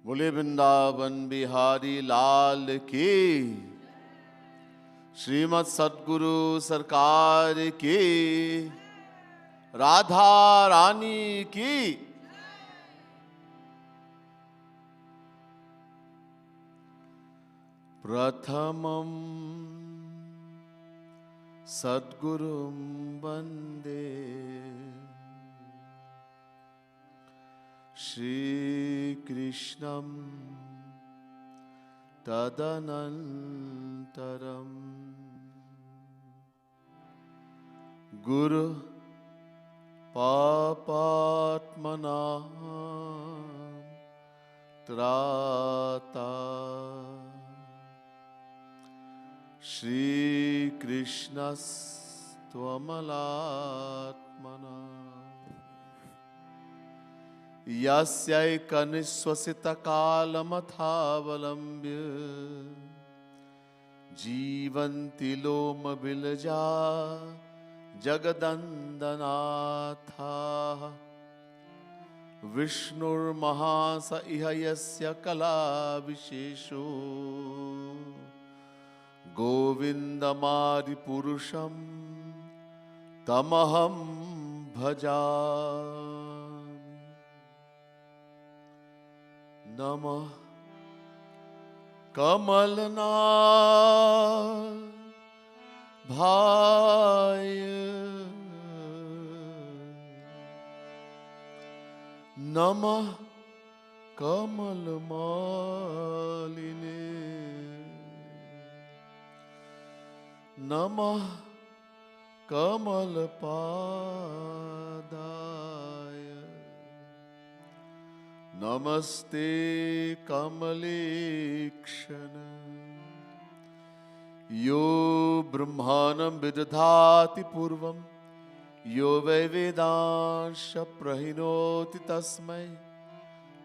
बोले वृंदावन बिहारी लाल की, श्रीमद् सद्गुरु सरकार की, राधा रानी की। प्रथमं सद्गुरुं वन्दे श्रीकृष्णं तदनन्तरं गुरु पापात्मनां त्राता श्रीकृष्णस्त्वमलात्मना यस्यैकनिश्वसितकालमथावलम्ब्य जीवन्ति लोमबिलजा जगदन्दनाथाः विष्णुर्महास इह यस्य कलाविशेषो गोविन्दमादिपुरुषं तमहं भजामि। नमः कमलनाभाय, नमः कमलमालिने, नमः कमलपादाय, नमस्ते कमलेक्षण। यो ब्रह्माणं विदधाति पूर्वं यो वै वेदांश प्रहिणोति तस्मै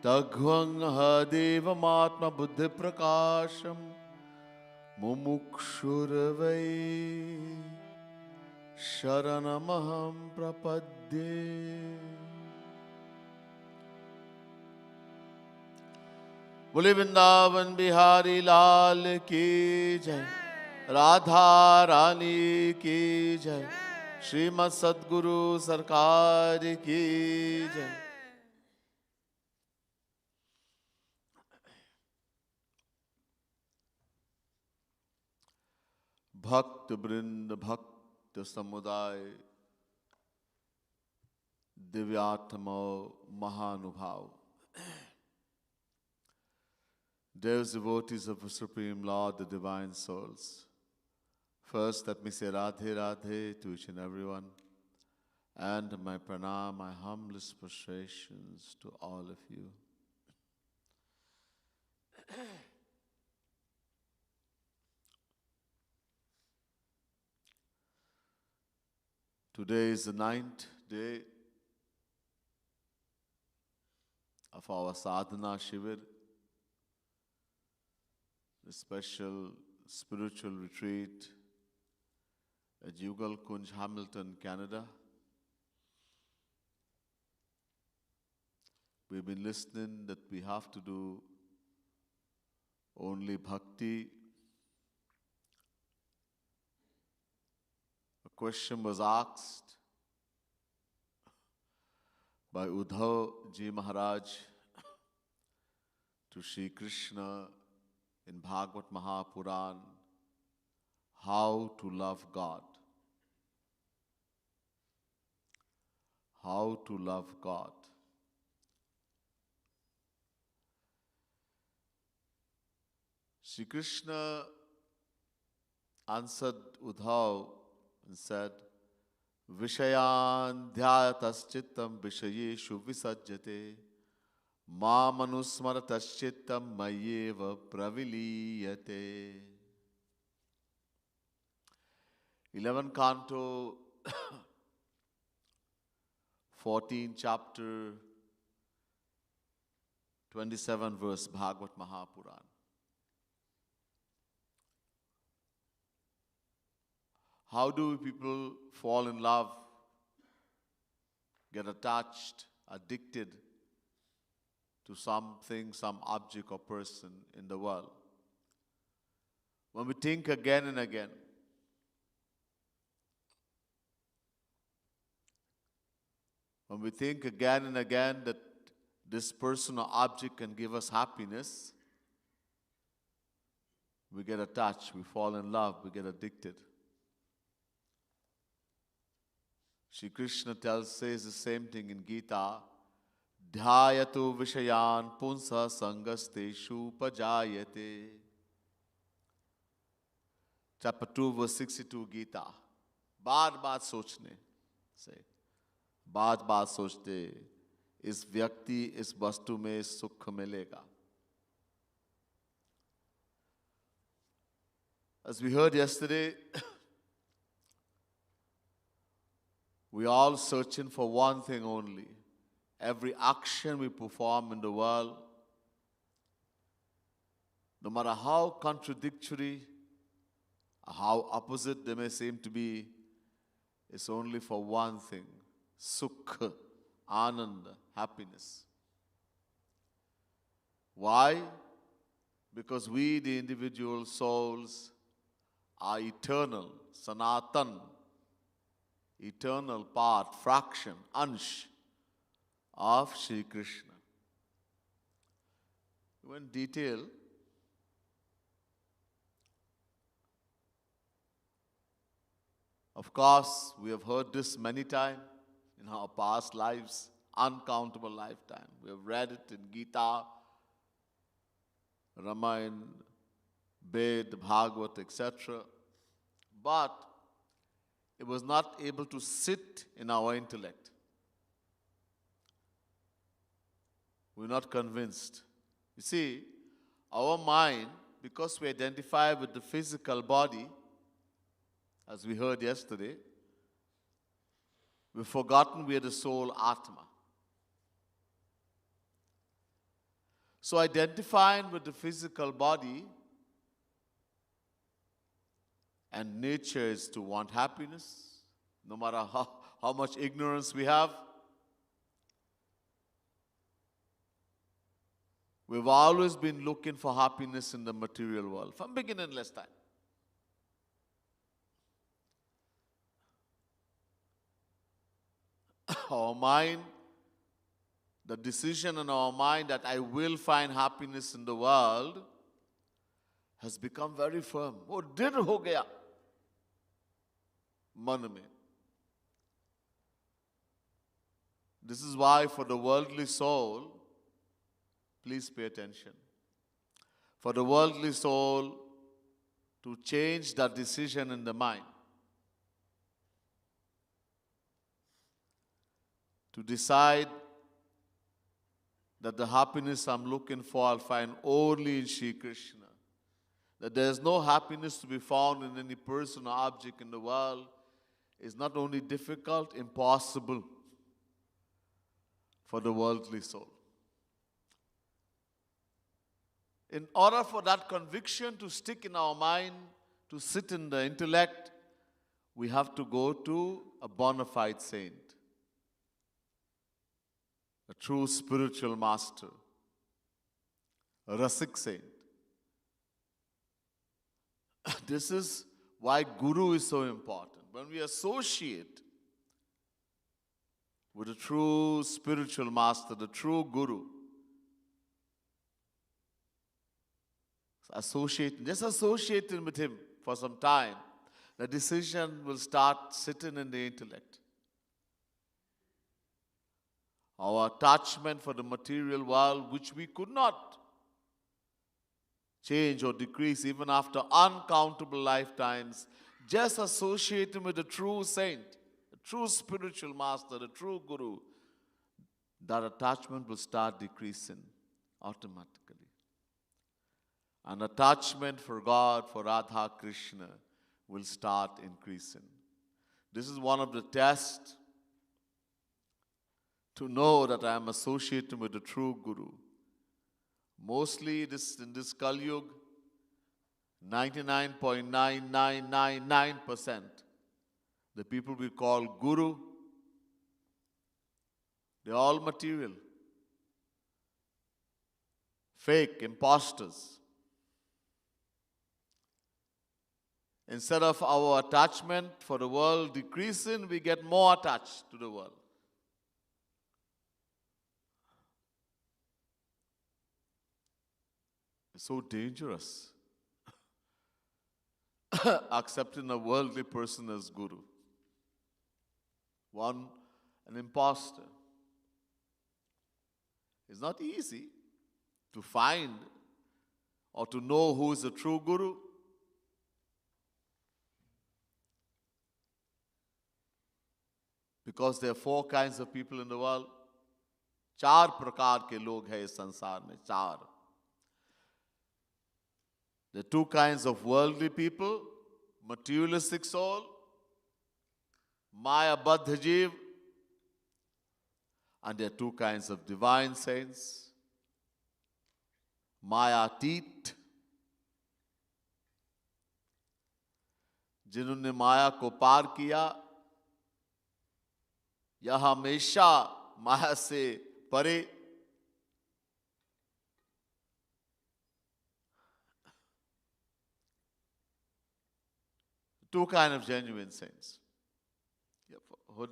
तद्भुवं देवमात्मबुद्धिप्रकाशं मुमुक्षुर्वै शरणमहं प्रपद्ये। बोले वृंदावन बिहारी लाल की जय, राधा रानी की जय, श्रीमद् सद्गुरु सरकार की जय। भक्त वृंद, भक्त समुदाय, दिव्यात्मा महानुभाव, dears devotees of the Supreme Lord, the Divine Souls. First, let me say Radhe, Radhe to each and everyone, and my pranam, my humblest prostrations to all of you. Today is the 9th day of our sadhana shivir, a special spiritual retreat at Yugal, Kunj, Hamilton, Canada. We've been listening that we have to do only bhakti. A question was asked by Uddhav Ji Maharaj to Shri Krishna in Bhagavad Mahapuran, how to love God. How to love God. Shri Krishna answered Uddhav and said, Vishayan dhyataschitam vishayeshu visajjate Mamanusmarataschitam mayeva praviliyate. 11 canto, 14 chapter, 27 verse Bhagavad Mahapuran. How do people fall in love get attached, addicted to something, some object or person in the world. When we think again and again, when we think again and again that this person or object can give us happiness, we get attached, we fall in love, we get addicted. Shri Krishna says the same thing in Gita. Dhyayato vishayan punsa sangasteshu pajayate. Chapter 2, verse 62, Gita. बार बार सोचने से, बार बार सोचते इस व्यक्ति, इस वस्तु में सुख मिलेगा. As we heard yesterday, we are all searching for one thing only. Every action we perform in the world, no matter how contradictory, how opposite they may seem to be, is only for one thing: sukha, ananda, happiness. Why? Because we, the individual souls, are eternal, sanatan, eternal part, fraction, ansh of Shri Krishna. In detail, of course, we have heard this many times in our past lives, uncountable lifetime. We have read it in Gita, Ramayana, Ved, Bhagavad, etc. But it was not able to sit in our intellect. We're not convinced. You see, our mind, because we identify with the physical body, as we heard yesterday, we've forgotten we are the soul Atma. So identifying with the physical body and nature is to want happiness, no matter how much ignorance we have. We've always been looking for happiness in the material world from beginningless time. Our mind, the decision in our mind that I will find happiness in the world has become very firm. Oh, did ho gaya man mein. This is why for the worldly soul, please pay attention. For the worldly soul to change that decision in the mind, to decide that the happiness I'm looking for I'll find only in Shri Krishna, that there's no happiness to be found in any person or object in the world, is not only difficult, impossible for the worldly soul. In order for that conviction to stick in our mind, to sit in the intellect, we have to go to a bona fide saint, a true spiritual master, a Rasik saint. This is why Guru is so important. When we associate with a true spiritual master, the true Guru, just associating with him for some time, the decision will start sitting in the intellect. Our attachment for the material world, which we could not change or decrease even after uncountable lifetimes, just associating with the true saint, the true spiritual master, the true Guru, that attachment will start decreasing automatically. And attachment for God, for Radha Krishna, will start increasing. This is one of the tests to know that I am associated with the true Guru. Mostly in this Kali Yuga, 99.9999% the people we call Guru They're all material. Fake, imposters. Instead of our attachment for the world decreasing, we get more attached to the world. It's so dangerous. Accepting a worldly person as guru. An imposter. It's not easy to find or to know who is the true guru. Because there are 4 kinds of people in the world. 4 प्रकार के लोग हैं इस संसार में, 4. There are 2 kinds of worldly people, materialistic soul, Maya Baddha Jeev, and there are 2 kinds of divine saints, Maya Teet, जिन्होंने माया को पार किया या हमेशा माया से परे. Two kinds of genuine saints.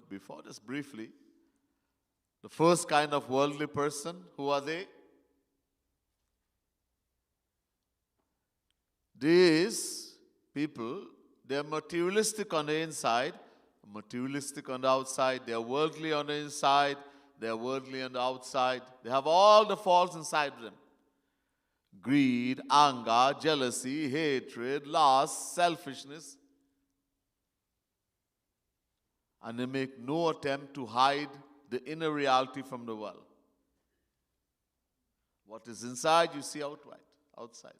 Before this, briefly, the first kind of worldly person, who are they? These people, they are materialistic on the inside, materialistic on the outside. They are worldly on the inside, they are worldly on the outside. They have all the faults inside them. Greed, anger, jealousy, hatred, lust, selfishness. And they make no attempt to hide the inner reality from the world. What is inside, you see outside.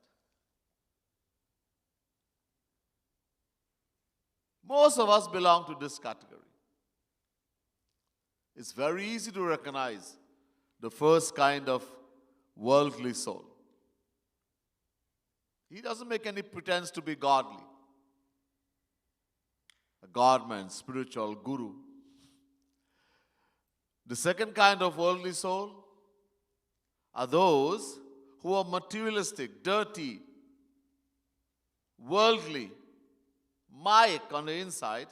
Most of us belong to this category. It's very easy to recognize the first kind of worldly soul. He doesn't make any pretense to be godly. A godman, spiritual guru. The second kind of worldly soul are those who are materialistic, dirty, worldly, Mayak on the inside,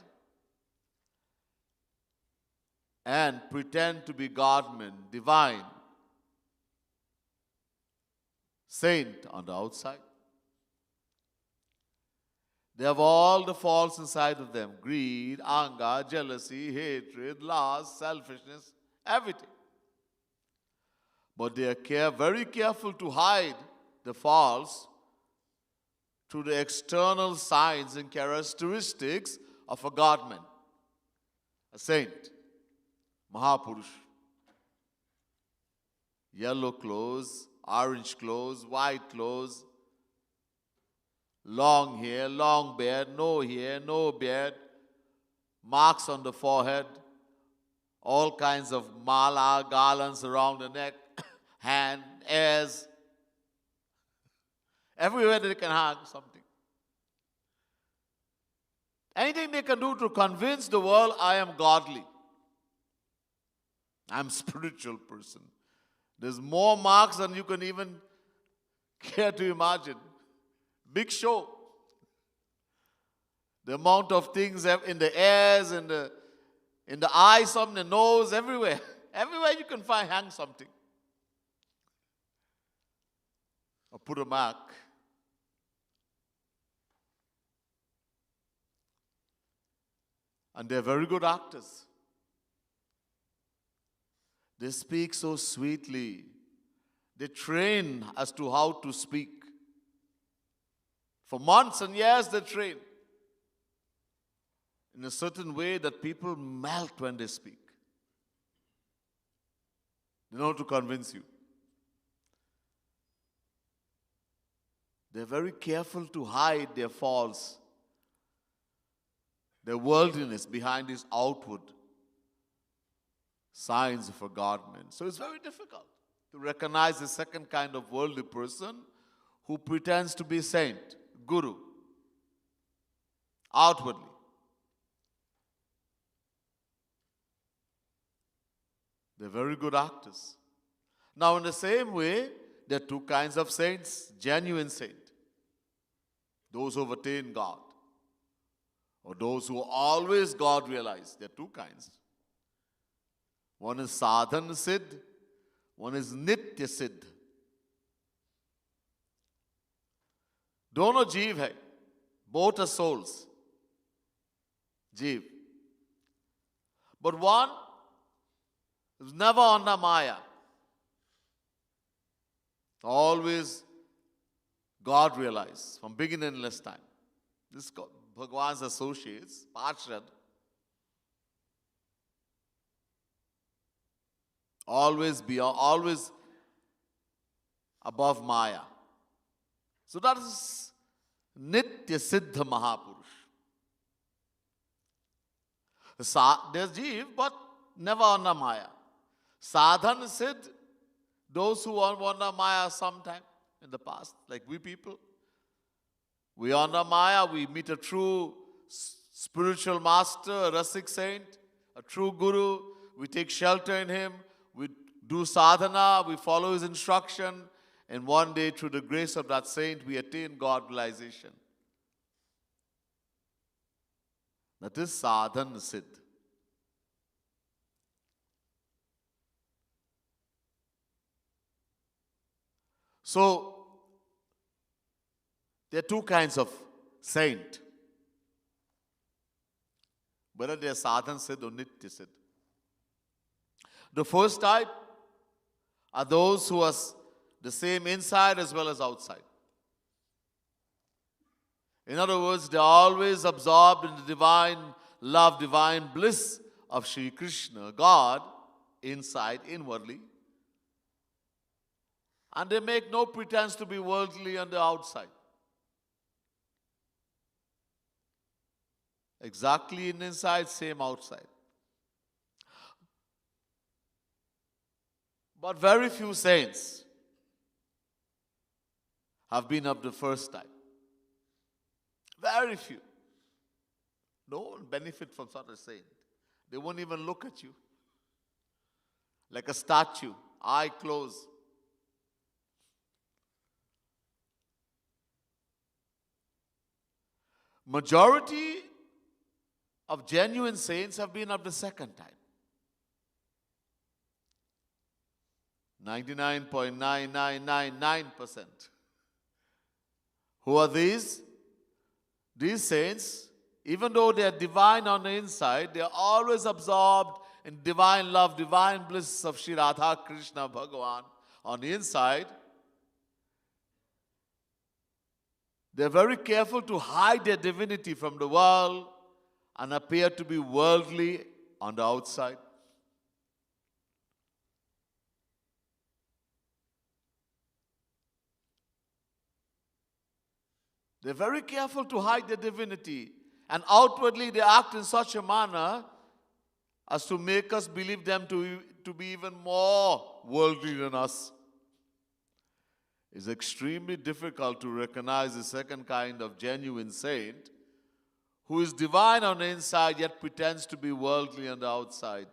and pretend to be godmen, divine, saint on the outside. They have all the faults inside of them: greed, anger, jealousy, hatred, lust, selfishness, everything. But they are very careful to hide the faults through the external signs and characteristics of a godman, a saint, Mahapurush. Yellow clothes, orange clothes, white clothes, long hair, long beard, no beard, marks on the forehead, all kinds of mala, garlands around the neck, hand, ears. Everywhere they can hang something. Anything they can do to convince the world, I am godly. I'm a spiritual person. There's more marks than you can even care to imagine. Big show. The amount of things in the ears, in the eyes, some in the nose, everywhere. Everywhere you can hang something. Or put a mark. And they're very good actors. They speak so sweetly. They train as to how to speak. For months and years they train in a certain way that people melt when they speak. They know how to convince you. They're very careful to hide their faults, their worldliness behind these outward signs of a godman. So it's very difficult to recognize the second kind of worldly person who pretends to be saint, guru, outwardly. They're very good actors. Now, in the same way, there are two kinds of saints. Genuine saint, those who have attained God, or those who always God realize. There are two kinds. One is sadhan siddh, one is nitya siddh. Dono jeev hai, both are souls. Jeev. But one is never under Maya. Always God realized from beginningless time. This God, Bhagwan's associates, Parshad, always beyond, always above Maya. So that is Nitya Siddha Mahapurush. There's Jeev, but never under Maya. Sadhan Siddh, those who are under Maya sometime in the past, like we people. We are under Maya, we meet a true spiritual master, a Rasik saint, a true guru. We take shelter in him. We do sadhana, we follow his instruction, and one day, through the grace of that saint, we attain God realization. That is sadhan siddh. So, there are two kinds of saint. Whether they are sadhan siddh or nitya siddh. The first type are those who are the same inside as well as outside. In other words, they are always absorbed in the divine love, divine bliss of Sri Krishna, God, inside, inwardly. And they make no pretense to be worldly on the outside. Exactly in inside, same outside. But very few saints have been of the first type. Very few. No one benefit from such a saint. They won't even look at you. Like a statue, eye closed. Majority of genuine saints have been of the second type. 99.9999%. Who are these? These saints, even though they are divine on the inside, they are always absorbed in divine love, divine bliss of Sri Radha Krishna Bhagavan on the inside. They are very careful to hide their divinity from the world and appear to be worldly on the outside. They're very careful to hide their divinity, and outwardly they act in such a manner as to make us believe them to be even more worldly than us. It's extremely difficult to recognize the second kind of genuine saint who is divine on the inside yet pretends to be worldly on the outside.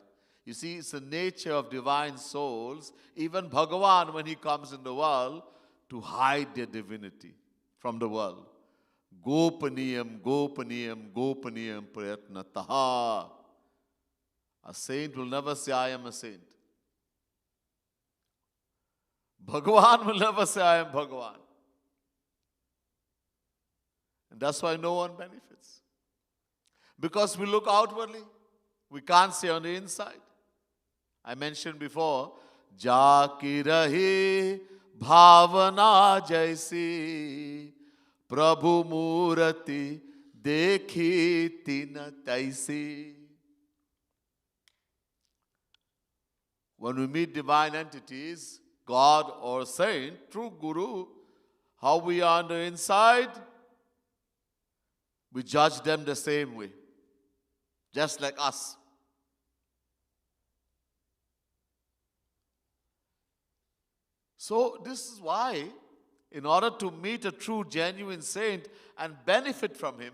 You see, it's the nature of divine souls, even Bhagavan when he comes in the world, to hide their divinity from the world. Gopaniyam, gopaniyam, gopaniyam prayatnataha. A saint will never say, I am a saint. Bhagavan will never say, I am Bhagavan. And that's why no one benefits. Because we look outwardly, we can't see on the inside. I mentioned before, Jaki rahi bhavana jaisi Prabhu Murati dekhi tina taisi. When we meet divine entities, God or saint, true guru, how we are on the inside, we judge them the same way, just like us. So this is why, in order to meet a true, genuine saint and benefit from him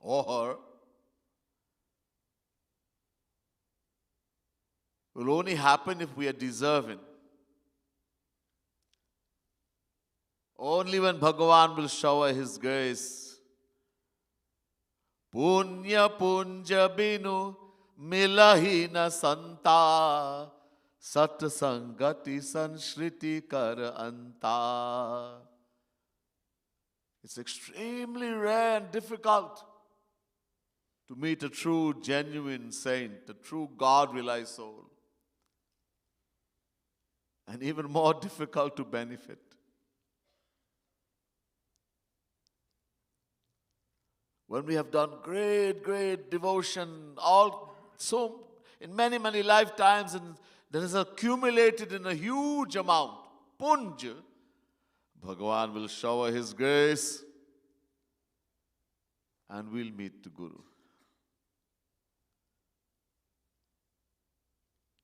or her, will only happen if we are deserving. Only when Bhagavan will shower His grace. Punya punja binu milahi na santa sat sangati sanshriti kar anta. It's extremely rare and difficult to meet a true, genuine saint, a true God-realized soul. And even more difficult to benefit. When we have done great, great devotion, in many, many lifetimes, and that is accumulated in a huge amount, punj, Bhagavan will shower His grace and we'll meet the Guru.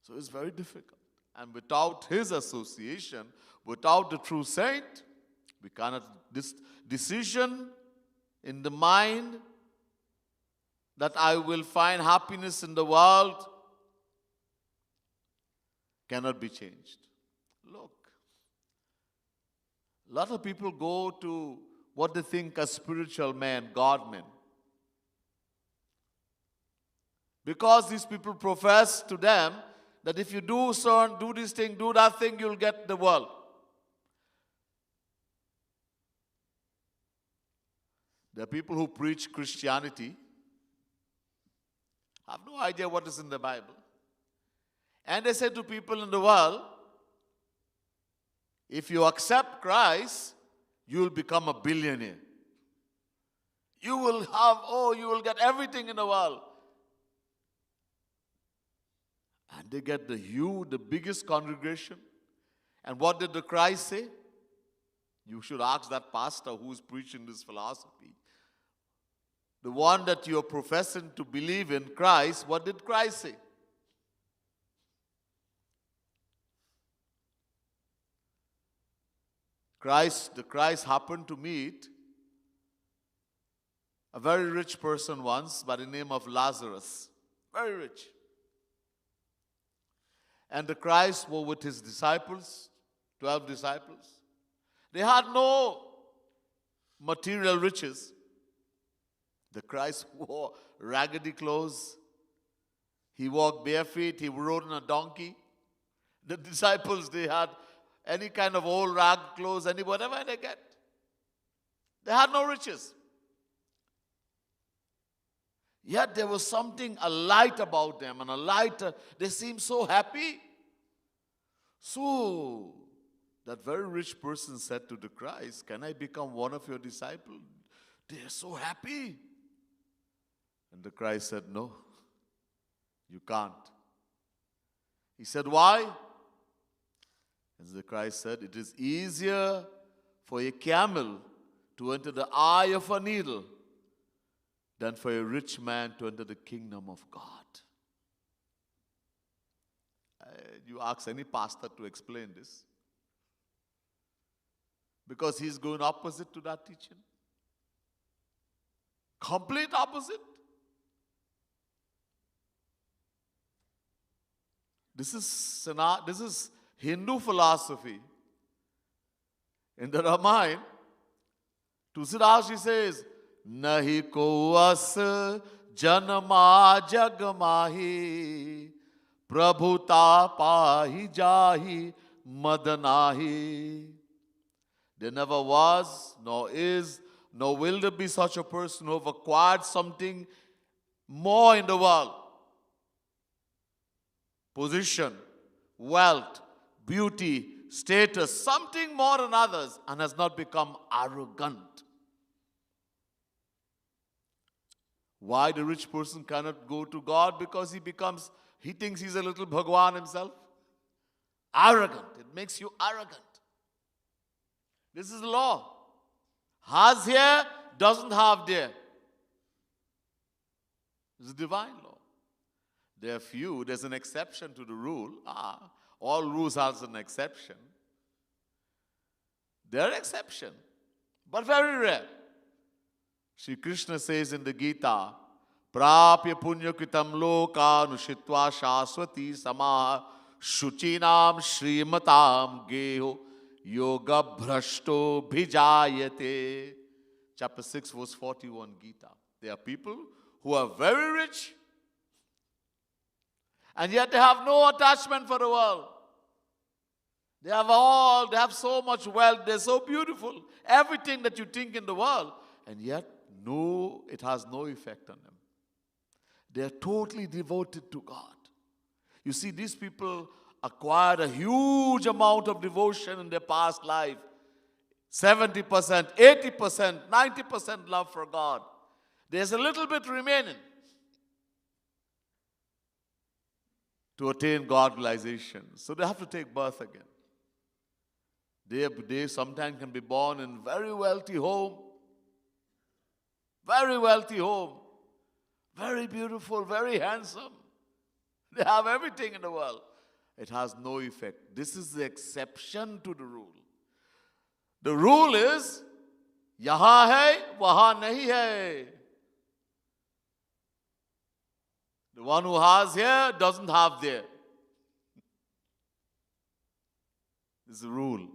So it's very difficult. And without his association, without the true saint, we cannot, this decision in the mind that I will find happiness in the world cannot be changed. Look, a lot of people go to what they think are spiritual men, God men. Because these people profess to them that if you do this thing, do that thing, you'll get the world. There are people who preach Christianity, have no idea what is in the Bible. And they say to people in the world, if you accept Christ, you will become a billionaire. You will get everything in the world. And they get the biggest congregation. And what did the Christ say? You should ask that pastor who's preaching this philosophy. The one that you're professing to believe in, Christ, what did Christ say? The Christ happened to meet a very rich person once by the name of Lazarus. Very rich. And the Christ were with his disciples, 12 disciples. They had no material riches. The Christ wore raggedy clothes. He walked barefoot. He rode on a donkey. The disciples, they had any kind of old rag clothes, whatever they get. They had no riches. Yet there was something, a light about them, and they seemed so happy. So, that very rich person said to the Christ, can I become one of your disciples? They are so happy. And the Christ said, no, you can't. He said, why? As the Christ said, it is easier for a camel to enter the eye of a needle than for a rich man to enter the kingdom of God. You ask any pastor to explain this. Because he's going opposite to that teaching. Complete opposite. This is Hindu philosophy. In the Ramayana, Tulsidas says, Nahi ko as janma jag mahi prabhuta pahi jahi madanahi. There never was, nor is, nor will there be such a person who have acquired something more in the world. Position, wealth, beauty, status, something more than others, and has not become arrogant. Why the rich person cannot go to God? Because he thinks he's a little Bhagwan himself. Arrogant. It makes you arrogant. This is the law. Has here, doesn't have there. It's a divine law. There are few, there's an exception to the rule. All rules has an exception. There are exceptions, but very rare. Sri Krishna says in the Gita, Prapya punyakritam lokanushitva shaswati samaha shuchinam shrimatam geho yoga bhrashto bhijayate. Chapter 6 verse 41 Gita. There are people who are very rich and yet they have no attachment for the world. They have so much wealth, they're so beautiful. Everything that you think in the world, and yet it has no effect on them. They are totally devoted to God. You see, these people acquired a huge amount of devotion in their past life. 70%, 80%, 90% love for God. There's a little bit remaining to attain God realization. So they have to take birth again. They sometimes can be born in very wealthy home. Very wealthy home. Very beautiful, very handsome. They have everything in the world. It has no effect. This is the exception to the rule. The rule is, yahan hai, wahan nahi hai. The one who has here doesn't have there. This is the rule.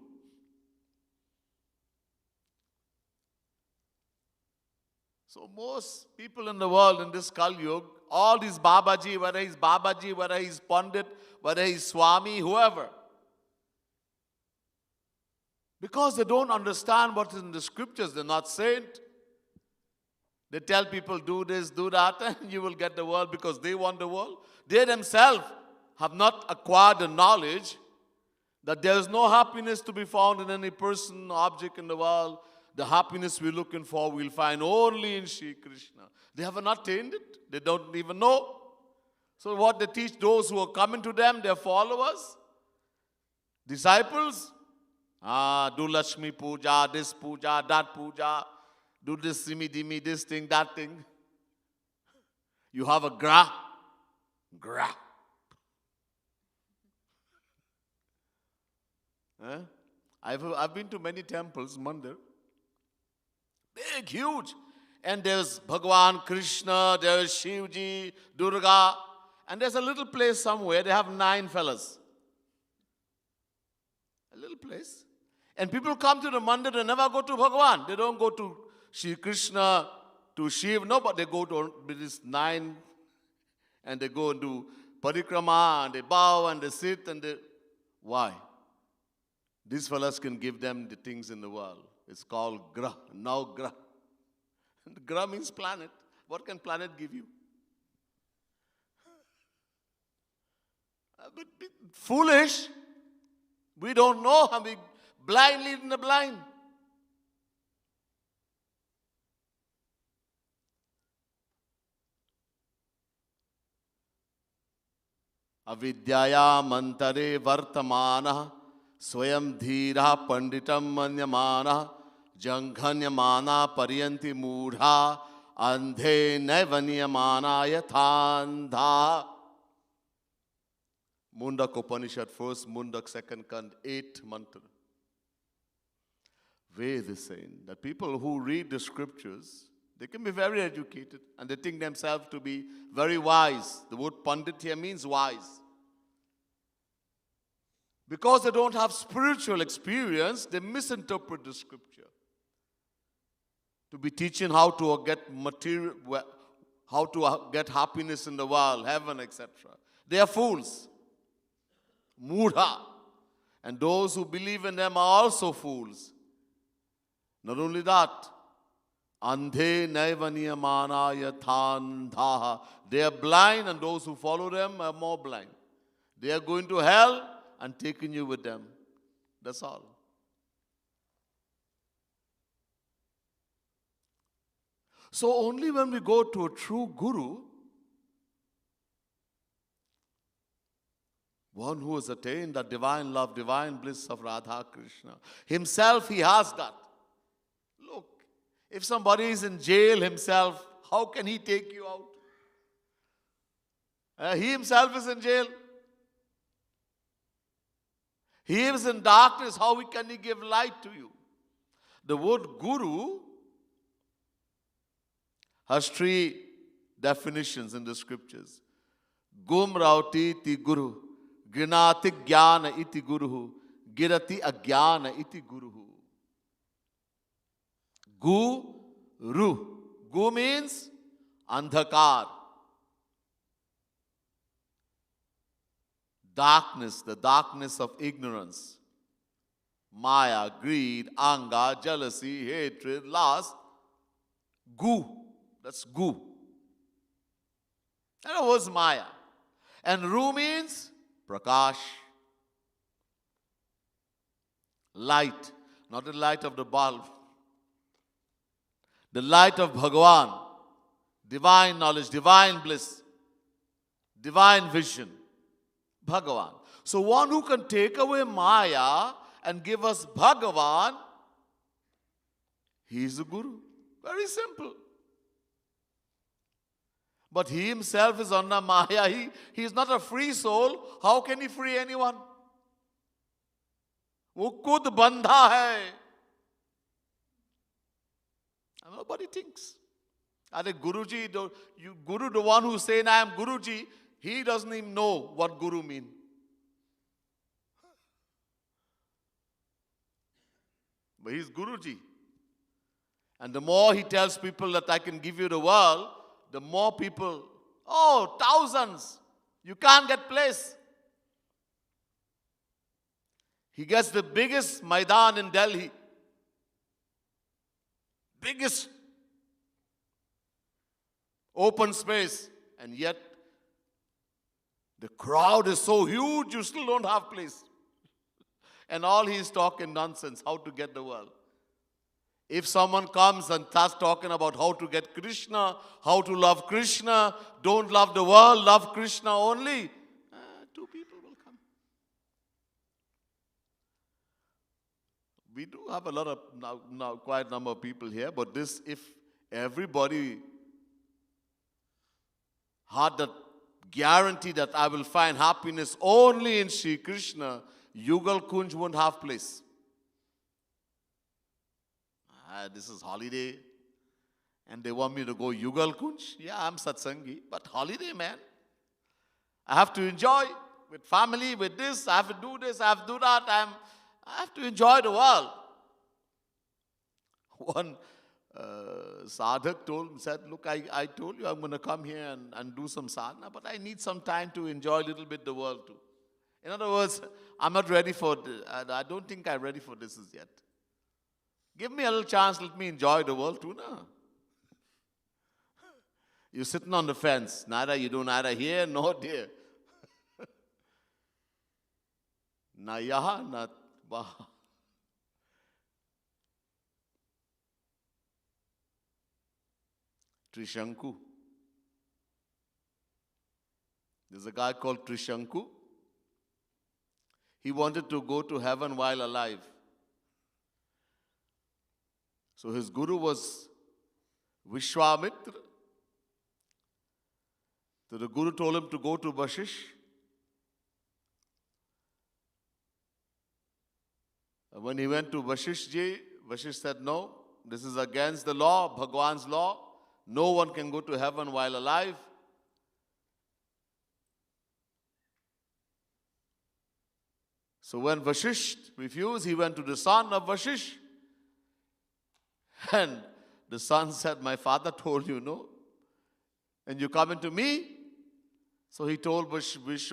So most people in the world in this Kali Yuga, all these Babaji, whether he's Pandit, whether he's Swami, whoever, because they don't understand what is in the scriptures, they're not saint. They tell people, do this, do that, and you will get the world because they want the world. They themselves have not acquired the knowledge that there is no happiness to be found in any person, object in the world. The happiness we're looking for, we'll find only in Shri Krishna. They have not attained it. They don't even know. So what they teach those who are coming to them, their followers, disciples, do Lakshmi Puja, this Puja, that Puja, do this simi-dimi, this thing, that thing. You have a gra. I've been to many temples, mandir. Big, huge. And there's Bhagwan Krishna, there's Shivji, Durga. And there's a little place somewhere, they have 9 fellas. A little place. And people come to the mandir, they never go to Bhagwan. They don't go to Shri Krishna, to Shiv. No, but they go to these 9 and they go and do parikrama and they bow and they sit and they... Why? These fellas can give them the things in the world. It's called Grah, now Grah. Grah means planet. What can planet give you? But foolish. We don't know how we blind leading the blind. Avidyaya mantare vartamana swayam dhira panditam manyamana janghanyamana paryanti mudha andhe naivanyamana yathandha. Mundak Upanishad, first Mundak, second Kand, 8 mantra. Ved is saying that people who read the scriptures, they can be very educated and they think themselves to be very wise. The word Pandit here means wise. Because they don't have spiritual experience, they misinterpret the scripture to be teaching how to get material, how to get happiness in the world, heaven, etc. They are fools. Mudha. And those who believe in them are also fools. Not only that, andhe naivaniyamana yathandha. They are blind and those who follow them are more blind. They are going to hell and taking you with them. That's all. So only when we go to a true guru, one who has attained the divine love, divine bliss of Radha Krishna, himself he has that. Look, if somebody is in jail himself, how can he take you out? He himself is in jail. He is in darkness. How can he give light to you? The word guru has 3 definitions in the scriptures. Gum rauti iti guru, grinati jnana iti guru, girati ajnana iti guru. Guru. Gu means andhakar. Darkness, the darkness of ignorance. Maya, greed, anger, jealousy, hatred, lust. Gu. That's gu. That was Maya. And Ru means prakash. Light. Not the light of the bulb. The light of Bhagavan. Divine knowledge, divine bliss, divine vision. Bhagavan. So one who can take away Maya and give us Bhagavan, he is the Guru. Very simple. But he himself is under Maya. He is not a free soul. How can he free anyone? वो खुद बंधा है. And nobody thinks. Are Guruji, Guru, the one who's saying I am Guruji, he doesn't even know what Guru means. But he's Guruji. And the more he tells people that I can give you the world, the more people, oh, thousands, you can't get place. He gets the biggest Maidan in Delhi. Biggest open space. And yet, the crowd is so huge, you still don't have place. And all he's talking nonsense, how to get the world. If someone comes and starts talking about how to get Krishna, how to love Krishna, don't love the world, love Krishna only, two people will come. We do have a lot of, now quite a number of people here, but this, if everybody had that guarantee that I will find happiness only in Sri Krishna, Yugal Kunj won't have place. This is holiday, and they want me to go Yugal Kunj. Yeah, I'm satsangi, but holiday, man. I have to enjoy with family, with this. I have to do this, I have to do that. I have to enjoy the world. One sadhak said, look, I told you I'm going to come here and do some sadhana, but I need some time to enjoy a little bit the world too. In other words, I'm not ready for this. I don't think I'm ready for this yet. Give me a little chance, let me enjoy the world too now. You're sitting on the fence. You do neither here nor there. Na yaha, na waha. Trishanku. There's a guy called Trishanku. He wanted to go to heaven while alive. So his guru was Vishwamitra. So the guru told him to go to Vashish. And when he went to Vashish said, no, this is against the law, Bhagwan's law. No one can go to heaven while alive. So when Vashish refused, he went to the son of Vashish. And the son said, my father told you no. And you coming to me? So he told Vashishtaji.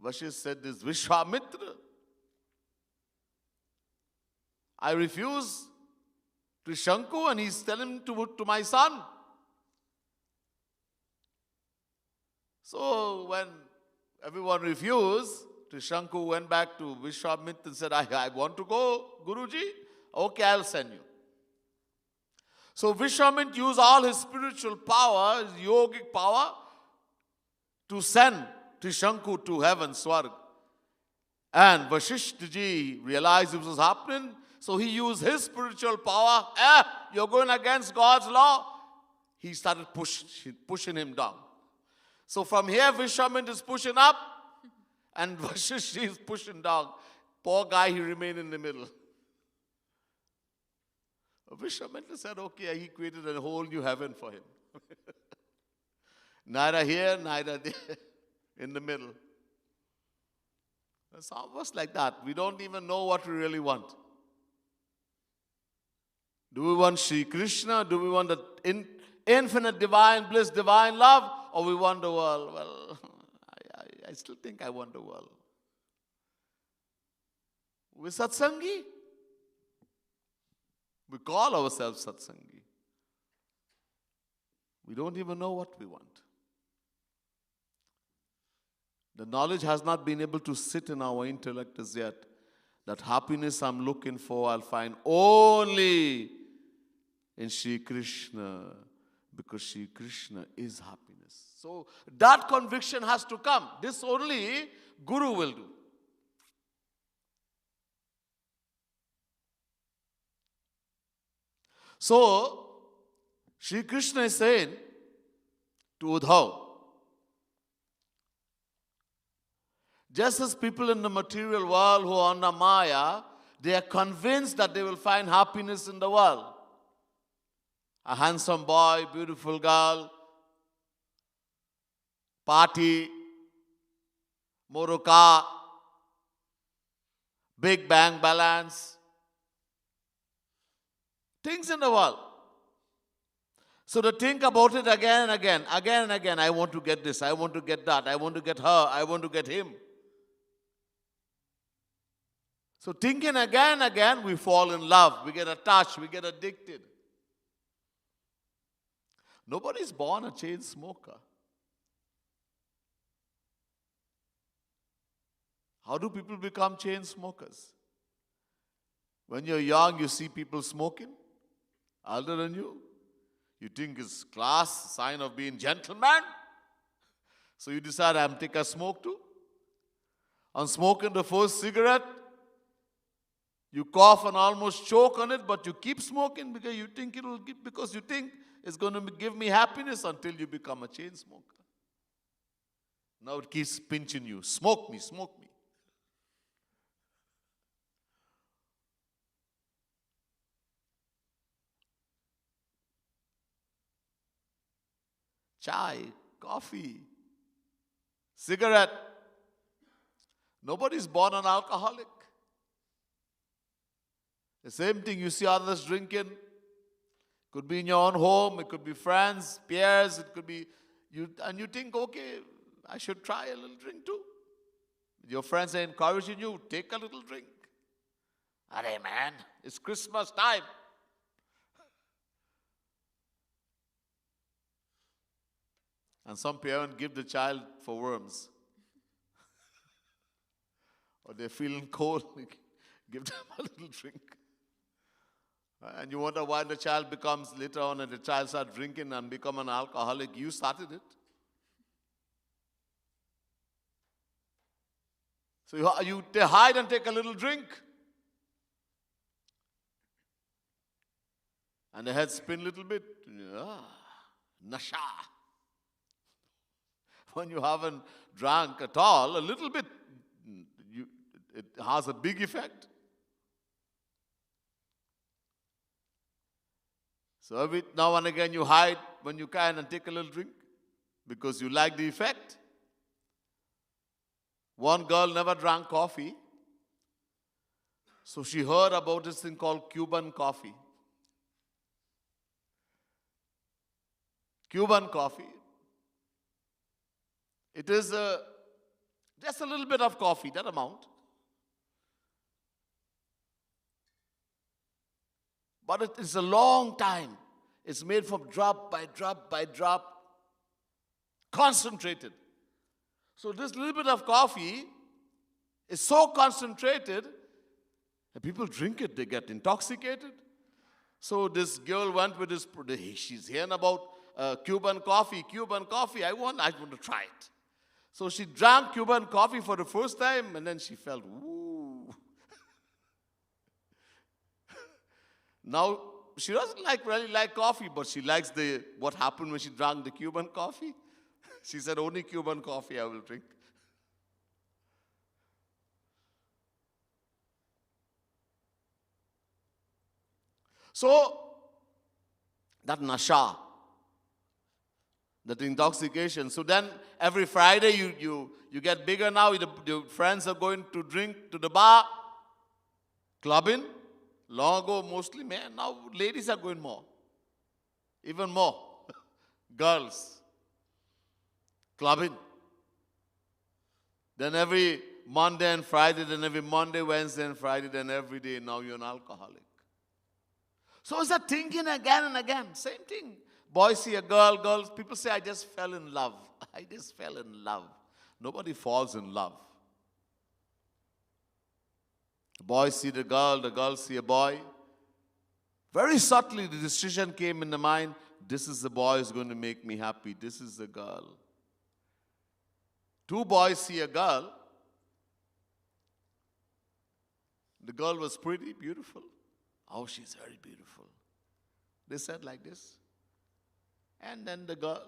Vashish said, this Vishwamitra. I refuse to Shanku, and he's telling to my son. So when everyone refused, Trishanku went back to Vishwamitra and said, I want to go, Guruji. Okay, I'll send you. So Vishwamitra used all his spiritual power, his yogic power, to send Trishanku to heaven, Swarg. And Vashishtaji realized it was happening, so he used his spiritual power. You're going against God's law. He started pushing him down. So from here, Vishwamitra is pushing up, and Vashish is pushing down. Poor guy, he remained in the middle. Vishwamitra said, okay, he created a whole new heaven for him. Neither here, neither there, in the middle. It's almost like that. We don't even know what we really want. Do we want Sri Krishna? Do we want the infinite divine bliss, divine love? Or we want the world? Well, I still think I want the world. We're satsangi. We call ourselves satsangi. We don't even know what we want. The knowledge has not been able to sit in our intellect as yet. That happiness I'm looking for, I'll find only in Sri Krishna, because Sri Krishna is happiness. So that conviction has to come. This only Guru will do. So, Sri Krishna is saying to Uddhav, just as people in the material world who are under Maya, they are convinced that they will find happiness in the world. A handsome boy, beautiful girl, party, motor car, big bank balance, things in the world. So they think about it again and again. I want to get this, I want to get that, I want to get her, I want to get him. So thinking again and again, we fall in love, we get attached, we get addicted. Nobody is born a chain smoker. How do people become chain smokers? When you're young, you see people smoking, older than you. You think it's class, sign of being gentleman. So you decide, I'm take a smoke too. On smoking the first cigarette, you cough and almost choke on it, but you keep smoking because you think it's going to give me happiness until you become a chain smoker. Now it keeps pinching you. Smoke me, smoke me. Chai, coffee, cigarette. Nobody's born an alcoholic. The same thing you see others drinking. Could be in your own home, it could be friends, peers, it could be you, and you think, okay, I should try a little drink too. Your friends are encouraging you, take a little drink. Hey man, it's Christmas time. And some parents give the child for worms. Or they're feeling cold, give them a little drink. And you wonder why the child becomes, later on, and the child starts drinking and become an alcoholic. You started it. So they hide and take a little drink. And the head spin a little bit. Nasha. When you haven't drunk at all, a little bit, it has a big effect. So every now and again you hide when you can and take a little drink because you like the effect. One girl never drank coffee. So she heard about this thing called Cuban coffee. Cuban coffee. It is just a little bit of coffee, that amount. But it is a long time. It's made from drop by drop by drop, concentrated. So this little bit of coffee is so concentrated that people drink it, they get intoxicated. So this girl went with this, she's hearing about Cuban coffee, I want to try it. So she drank Cuban coffee for the first time, and then she felt, ooh. Now, she doesn't really like coffee, but she likes what happened when she drank the Cuban coffee. She said, only Cuban coffee I will drink. So, that nasha, that intoxication. So then every Friday you get bigger now. Your friends are going to drink to the bar, clubbing. Long ago, mostly men. Now ladies are going more. Even more. Girls. Clubbing. Then every Monday and Friday, then every Monday, Wednesday and Friday, then every day, now you're an alcoholic. So it's that thinking again and again. Same thing. Boys see a girl, girls, people say, I just fell in love. I just fell in love. Nobody falls in love. The boys see the girls see a boy. Very subtly, the decision came in the mind, this is the boy who's going to make me happy. This is the girl. Two boys see a girl. The girl was pretty, beautiful. Oh, she's very beautiful. They said like this. And then the girl,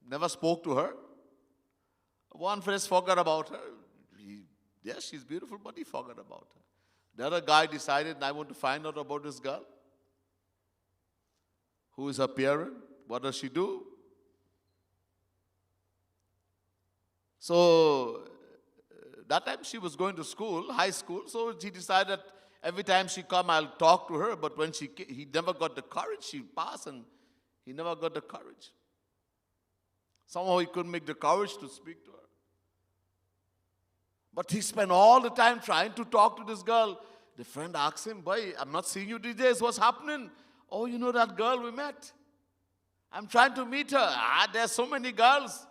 never spoke to her. One first forgot about her. Yes, she's beautiful, but he forgot about her. The other guy decided, I want to find out about this girl. Who is her parent? What does she do? So, that time she was going to school, high school, so he decided every time she come, I'll talk to her, but when he never got the courage, she passed and he never got the courage. Somehow he couldn't make the courage to speak to her. But he spent all the time trying to talk to this girl. The friend asked him, boy, I'm not seeing you these days, what's happening? Oh, you know that girl we met? I'm trying to meet her. There's so many girls.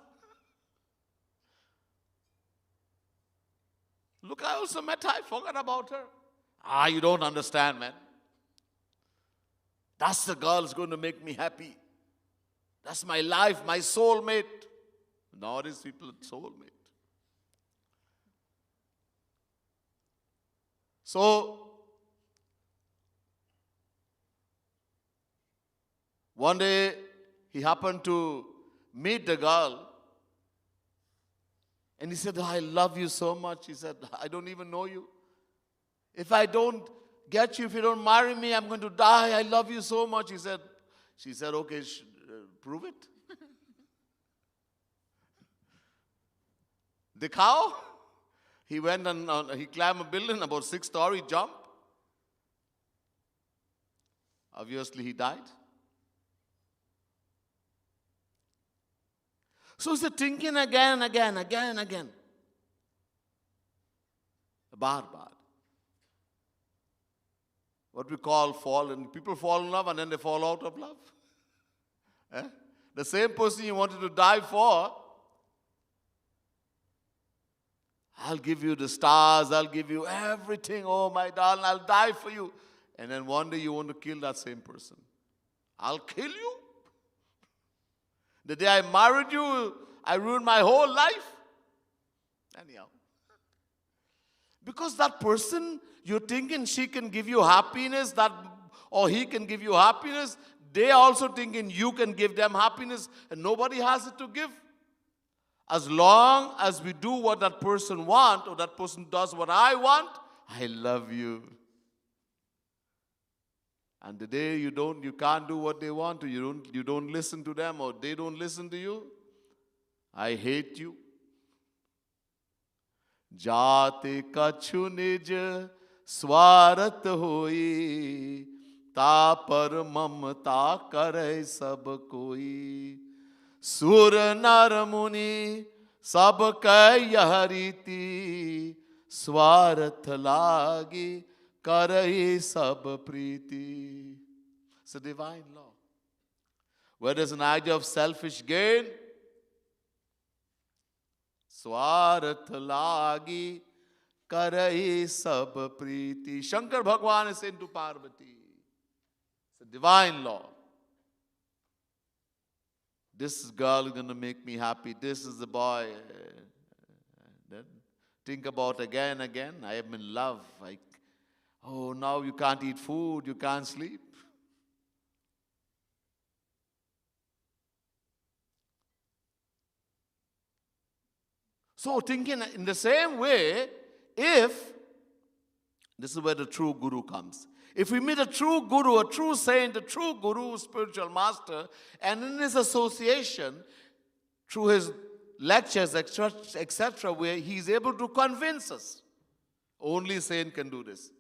Look, I also met her. I forgot about her. You don't understand, man. That's the girl who's going to make me happy. That's my life, my soulmate. Nowadays, people are soulmate. So, one day, he happened to meet the girl. And he said, I love you so much. He said, I don't even know you. If I don't get you, if you don't marry me, I'm going to die. I love you so much. She said, okay, prove it. The cow, he went and he climbed a building, about 6-story jump. Obviously, he died. So he's thinking again and again. Baar. What we call fallen. People fall in love and then they fall out of love. The same person you wanted to die for, I'll give you the stars, I'll give you everything. Oh, my darling, I'll die for you. And then one day you want to kill that same person. I'll kill you? The day I married you, I ruined my whole life. Anyhow. Because that person, you're thinking she can give you happiness, or he can give you happiness. They are also thinking you can give them happiness, and nobody has it to give. As long as we do what that person wants, or that person does what I want, I love you. And the day you can't do what they want to, you don't listen to them, or they don't listen to you, I hate you. Jate kachu nij swarat hoi, ta par mamta kare sab koi. Sur nar muni sab kai yah riti, swarat lagi kare sab priti. It's a divine law. Where there's an idea of selfish gain, swarat lagi kare sab priti. Shankar Bhagwan is saying to Parvati, it's a divine law. This girl is going to make me happy. This is the boy. Then think about again. I am in love. Now you can't eat food. You can't sleep. So thinking in the same way, if This is where the true guru comes. If we meet a true guru, a true saint, a true guru, spiritual master, and in his association, through his lectures, etc., where he is able to convince us. Only saint can do this.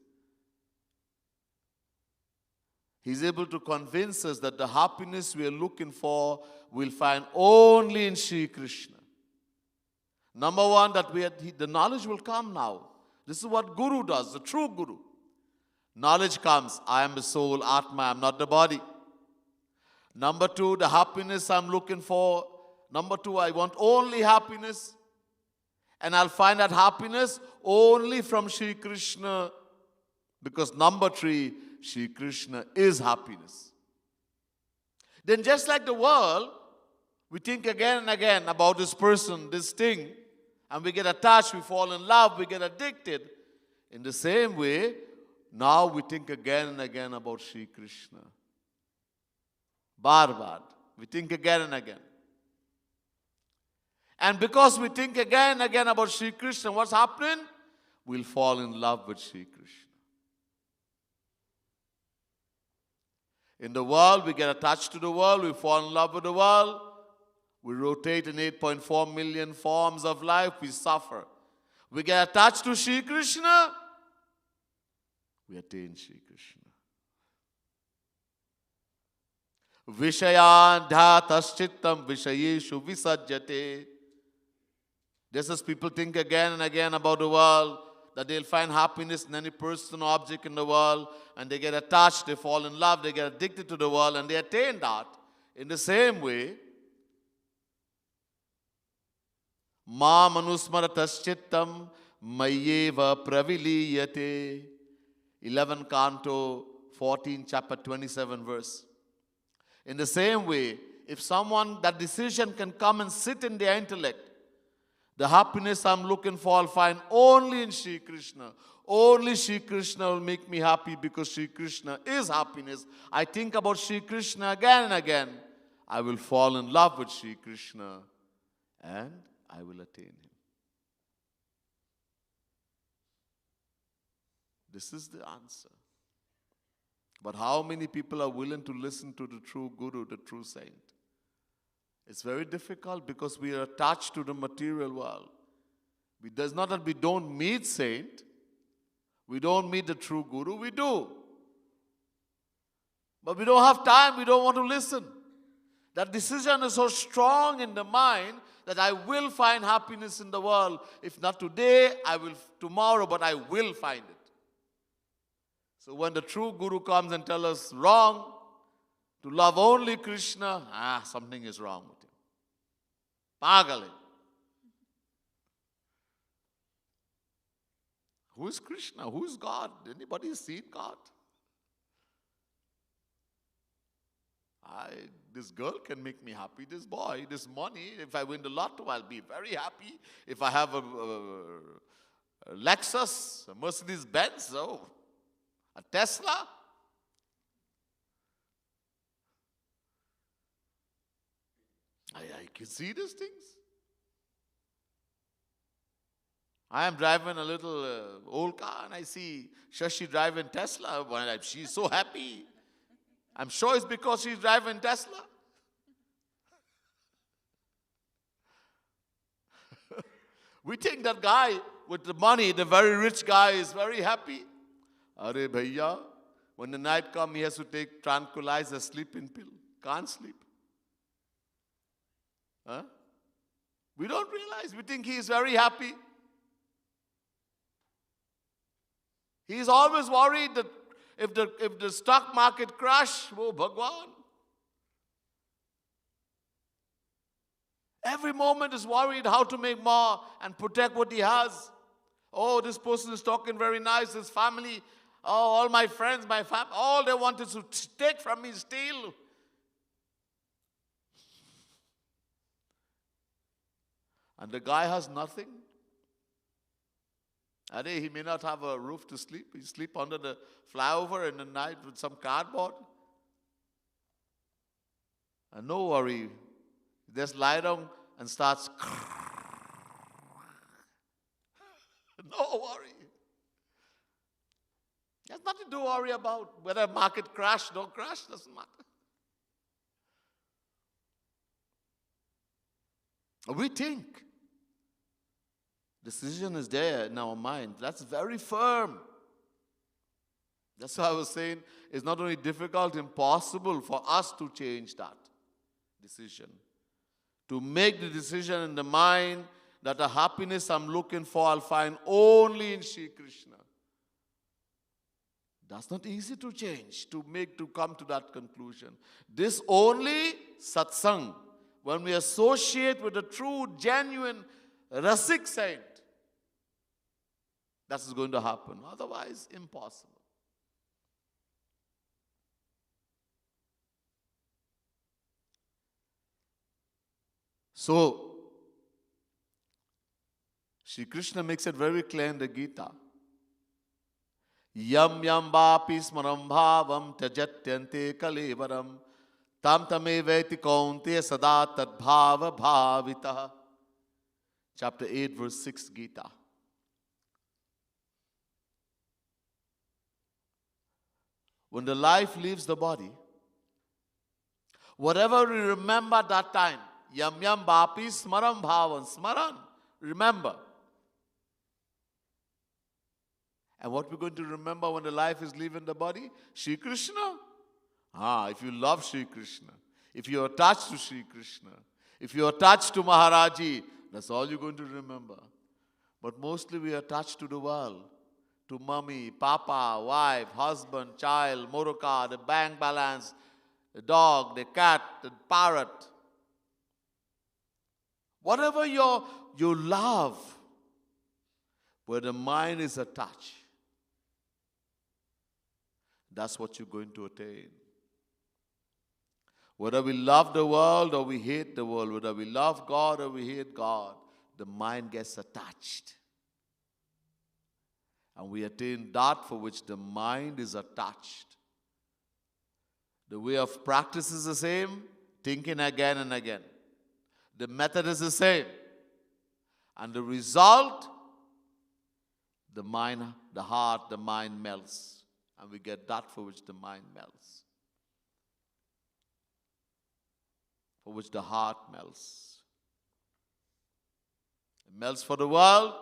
He's able to convince us that the happiness we are looking for we'll find only in Sri Krishna. Number one, that the knowledge will come now. This is what Guru does, the true Guru. Knowledge comes. I am the soul, Atma, I am not the body. Number two, the happiness I'm looking for. Number two, I want only happiness. And I'll find that happiness only from Sri Krishna. Because number three, Sri Krishna is happiness. Then just like the world, we think again and again about this person, this thing, and we get attached, we fall in love, we get addicted. In the same way, now we think again and again about Sri Krishna. Baar. We think again and again. And because we think again and again about Sri Krishna, what's happening? We'll fall in love with Sri Krishna. In the world, we get attached to the world, we fall in love with the world. We rotate in 8.4 million forms of life, we suffer. We get attached to Sri Krishna, we attain Sri Krishna. Vishayan dhataschittam vishayeshu visajjate. Just as people think again and again about the world, that they'll find happiness in any person or object in the world, and they get attached, they fall in love, they get addicted to the world, and they attain that. In the same way, Ma manusmarataschittam mayeva praviliyate. 11 Canto, 14 chapter 27 verse. In the same way, if someone, that decision can come and sit in their intellect, the happiness I'm looking for, I'll find only in Sri Krishna. Only Sri Krishna will make me happy because Sri Krishna is happiness. I think about Sri Krishna again and again. I will fall in love with Sri Krishna and I will attain him. This is the answer. But how many people are willing to listen to the true Guru, the true saint? It's very difficult because we are attached to the material world. It does not that we don't meet saint, we don't meet the true Guru, we do. But we don't have time, we don't want to listen. That decision is so strong in the mind that I will find happiness in the world. If not today, I will tomorrow, but I will find it. So when the true Guru comes and tells us wrong, to love only Krishna, something is wrong with him. Pagal. Who is Krishna? Who is God? Anybody seen God? This girl can make me happy. This boy, this money. If I win the lotto, I'll be very happy. If I have a Lexus, a Mercedes Benz, a Tesla. I can see these things. I am driving a little old car and I see Shashi driving Tesla. She's so happy. I'm sure it's because she's driving Tesla. We think that guy with the money, the very rich guy, is very happy. Are bhaiya, when the night comes, he has to take tranquilizer, sleeping pill. Can't sleep. Huh? We don't realize. We think he is very happy. He is always worried that if the stock market crash, oh Bhagwan. Every moment is worried how to make more and protect what he has. Oh, this person is talking very nice, his family, all my friends, my family, all they want is to take from me, steal. And the guy has nothing. He may not have a roof to sleep. He sleep under the flyover in the night with some cardboard. And no worry. Just lie down and starts. No worry. There's nothing to worry about. Whether market crash, don't crash, doesn't matter. We think. Decision is there in our mind. That's very firm. That's why I was saying it's not only difficult, impossible for us to change that decision. To make the decision in the mind that the happiness I'm looking for I'll find only in Sri Krishna. That's not easy to change, to come to that conclusion. This only satsang, when we associate with a true, genuine, rasik saint, that is going to happen. Otherwise, impossible. So, Sri Krishna makes it very clear in the Gita. Yam yam vapi smaram bhavam tajatyante kalevaram tam tameveti kaunte sada tad bhava bhavita. Chapter 8, verse 6, Gita. When the life leaves the body, whatever we remember that time, yam yam vapi smaram bhavam, smaran, remember. And what we're going to remember when the life is leaving the body? Sri Krishna. If you love Sri Krishna, if you're attached to Sri Krishna, if you're attached to Maharaji, that's all you're going to remember. But mostly we are attached to the world, to mommy, papa, wife, husband, child, motor car, the bank balance, the dog, the cat, the parrot. Whatever you love, where the mind is attached, that's what you're going to attain. Whether we love the world or we hate the world, whether we love God or we hate God, the mind gets attached. And we attain that for which the mind is attached. The way of practice is the same, thinking again and again. The method is the same. And the result, the mind, the heart, the mind melts. And we get that for which the mind melts. For which the heart melts. It melts for the world,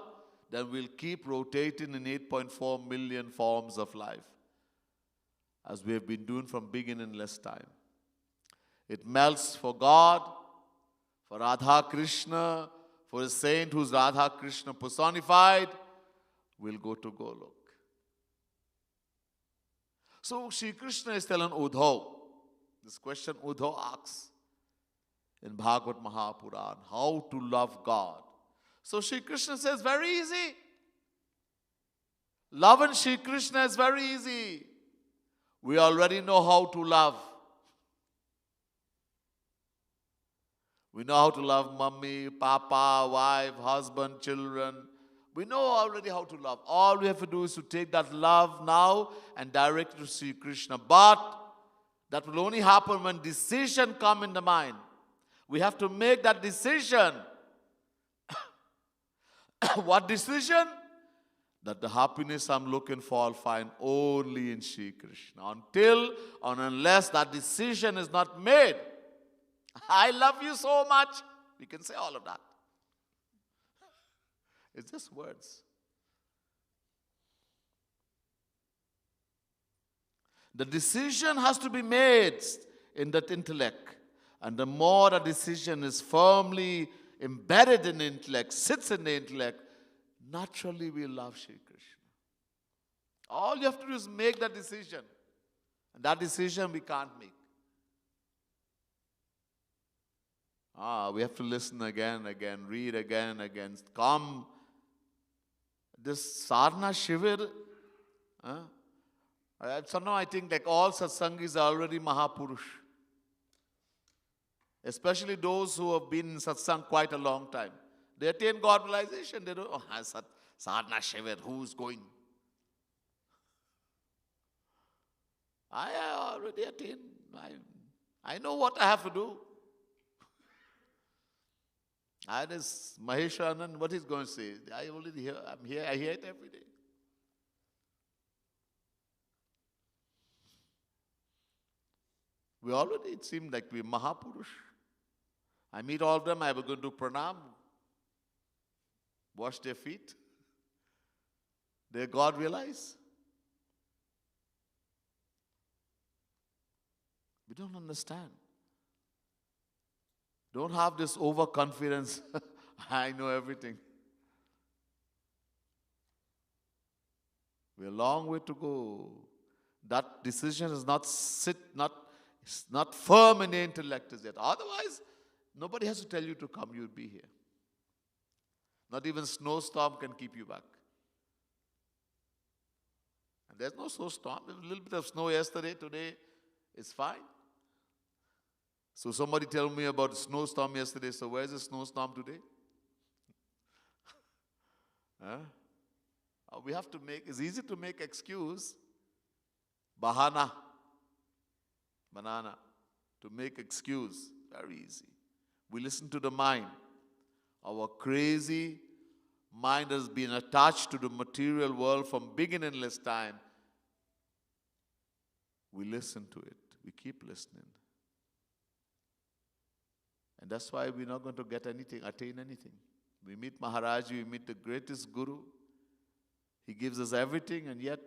then we'll keep rotating in 8.4 million forms of life, as we have been doing from beginningless time. It melts for God, for Radha Krishna, for a saint who's Radha Krishna personified, we'll go to Golok. So Sri Krishna is telling Uddhav, this question Uddhav asks in Bhagavad Mahapuran, how to love God. So Sri Krishna says, very easy. Loving Sri Krishna is very easy. We already know how to love. We know how to love mommy, papa, wife, husband, children. We know already how to love. All we have to do is to take that love now and direct it to Sri Krishna. But that will only happen when decision comes in the mind. We have to make that decision. What decision? That the happiness I'm looking for I'll find only in Sri Krishna. Until or unless that decision is not made. I love you so much. We can say all of that. It's just words. The decision has to be made in that intellect. And the more the decision is firmly embedded in the intellect, sits in the intellect, naturally we love Sri Krishna. All you have to do is make that decision. And that decision we can't make. We have to listen again and again, read again and again. Come. This sadhana shivir, somehow I think like all satsangis are already Mahapurush. Especially those who have been in satsang quite a long time. They attain God realization. They don't, sadhana shivir, who's going? I already attained. I know what I have to do. And this Maheshvaranand, what he's going to say? I already hear, I hear it every day. it seemed like we're Mahapurush. I meet all of them, I will go to pranam, wash their feet. Their God realize? We don't understand. Don't have this overconfidence. I know everything. We're a long way to go. That decision is not firm in the intellect as yet. Otherwise, nobody has to tell you to come, you'll be here. Not even snowstorm can keep you back. And there's no snowstorm. There's a little bit of snow yesterday, today it's fine. So somebody tell me about a snowstorm yesterday. So where's the snowstorm today? Huh? We have to it's easy to make excuse. Bahana. Banana. To make excuse. Very easy. We listen to the mind. Our crazy mind has been attached to the material world from beginningless time. We listen to it. We keep listening. And that's why we're not going to get anything, attain anything. We meet Maharaj, we meet the greatest Guru. He gives us everything, and yet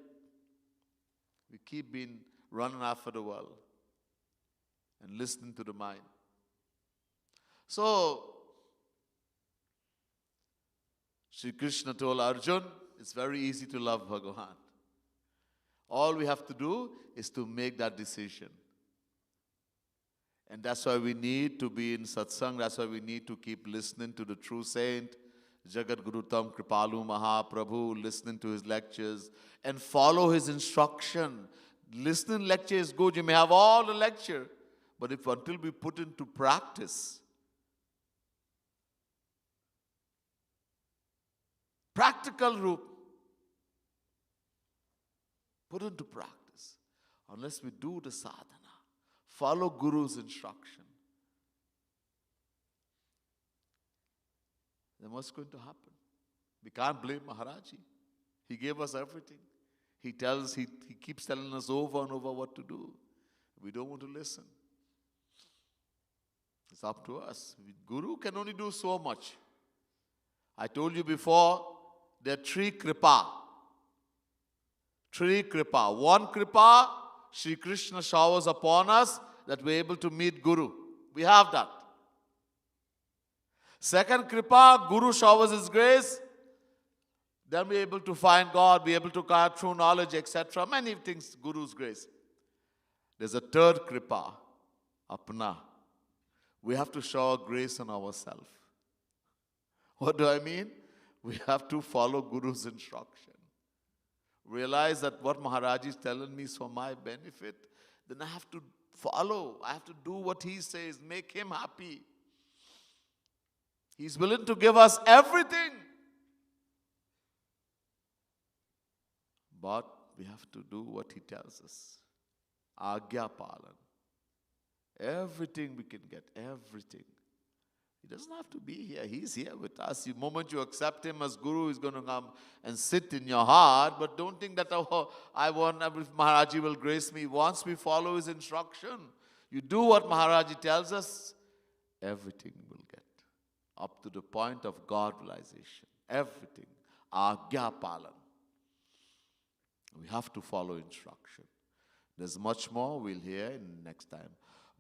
we keep being running after the world and listening to the mind. So, Sri Krishna told Arjun, it's very easy to love Bhagavan. All we have to do is to make that decision. And that's why we need to be in satsang. That's why we need to keep listening to the true saint, Jagat Guru Tam Kripalu Mahaprabhu, listening to his lectures and follow his instruction. Listening lecture is good. You may have all the lecture, but until we put into practice, practical roop, put into practice, unless we do the sadhana, follow Guru's instruction, then what's going to happen? We can't blame Maharaji. He gave us everything. He keeps telling us over and over what to do. We don't want to listen. It's up to us. Guru can only do so much. I told you before, there are three kripa. Three kripa. One kripa, Sri Krishna showers upon us that we're able to meet Guru. We have that. Second kripa, Guru showers his grace. Then we're able to find God, we're able to acquire true knowledge, etc. Many things, Guru's grace. There's a third kripa, apna. We have to shower grace on ourselves. What do I mean? We have to follow Guru's instruction. Realize that what Maharaj is telling me is for my benefit. Then I have to follow. I have to do what he says. Make him happy. He's willing to give us everything. But we have to do what he tells us. Agya palan. Everything we can get. Everything. He doesn't have to be here. He's here with us. The moment you accept him as Guru, he's going to come and sit in your heart. But don't think that, Maharaji will grace me. Once we follow his instruction, you do what Maharaji tells us, everything will get. Up to the point of God realization. Everything. Agya palan. We have to follow instruction. There's much more we'll hear in next time.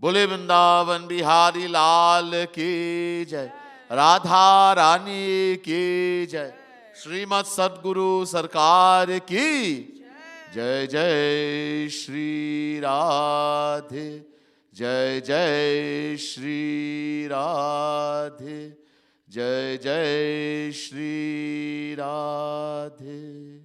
Bole Vrindavan Bihari Lal ki jai, Radha Rani ki jai, Srimad Sadguru Sarkar ki jai, jai Shri Radhe, jai jai Shri Radhe, jai jai Shri Radhe.